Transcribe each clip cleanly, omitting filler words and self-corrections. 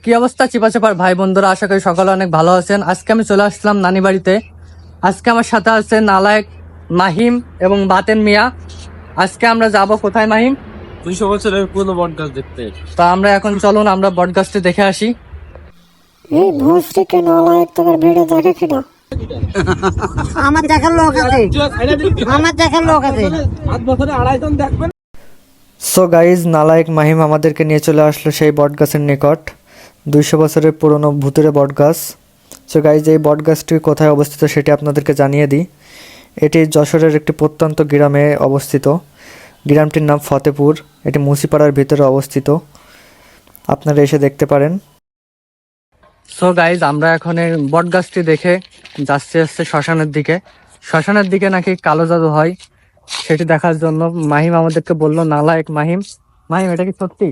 কি অবস্থা চিপাচাপার ভাই বন্ধুরা, আশা করি সকালে অনেক ভালো আছেন। আজকে আমি চলে আসলাম নানি বাড়িতে। আজকে আমার সাথে আছে নালায়েক মাহিম এবং বাতেন মিয়া। আজকে আমরা যাব কোথায় মাহিম? 200 বছরের পুরনো বটগাছ দেখতে। তা আমরা এখন চলুন আমরা বটগাছটি দেখে আসি। এই ভোজটিকে নালায়েক তোমার ভিড়ে দেখে কিনা? আমার দেখার লোক আছে, আমার দেখার লোক আছে। 5 বছরে 2.5 জন দেখবেন। সো গাইজ, নালায়েক মাহিম আমাদেরকে নিয়ে চলে আসলো সেই বটগাছের নিকট, 200 বছরের পুরনো ভুতুরে বটগাছ। সো গাইজ, এই বটগাছটি কোথায় অবস্থিত সেটি আপনাদেরকে জানিয়ে দিই। এটি যশোরের একটি প্রত্যন্ত গ্রামে অবস্থিত। গ্রামটির নাম ফতেপুর। এটি মুসিপাড়ার ভিতরে অবস্থিত, আপনারা এসে দেখতে পারেন। সো গাইজ, আমরা এখন এই বটগাছটি দেখে যাচ্ছি শ্মশানের দিকে। শ্মশানের দিকে নাকি কালো জাদু হয়, সেটি দেখার জন্য মাহিম আমাদেরকে বললো। নালায়েক মাহিম, এটা কি সত্যি?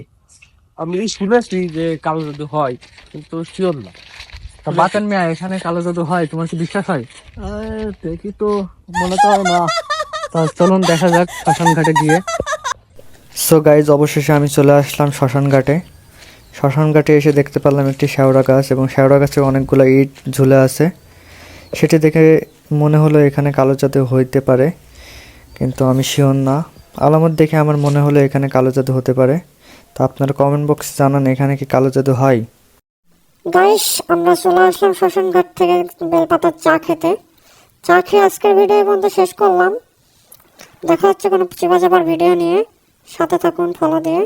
আমি শুনেছি যে কালো জাদু হয়, কিন্তু শিওর না। তা বাতেন মিয়া, এখানে কালো জাদু হয়, তোমার কি বিশ্বাস হয়? দেখি তো, মনে তো হয় না। তা চলুন দেখা যাক শ্মশান ঘাটে গিয়ে। সো গাইজ, অবশেষে আমি চলে আসলাম শ্মশান ঘাটে। শ্মশান ঘাটে এসে দেখতে পেলাম একটি শেওড়া গাছ, এবং শেওড়া গাছে অনেকগুলো ইট ঝুলে আছে। সেটি দেখে মনে হলো এখানে কালো জাদু হইতে পারে, কিন্তু আমি শিওর না। আলামত দেখে আমার মনে হলো এখানে কালো জাদু হতে পারে। তা আপনারা কমেন্ট বক্সে জানান এখানে কি কালো জাদু হয়। গাইস, আমরা চলে আসলাম শ্মশান ঘাট থেকে বেলপাতার চা খেতে। চা খেয়ে আজকের ভিডিও বন্ধ শেষ করলাম। দেখা হচ্ছে কোনো চিপা চাপার ভিডিও নিয়ে। সাথে থাকুন, ফলো দিয়ে।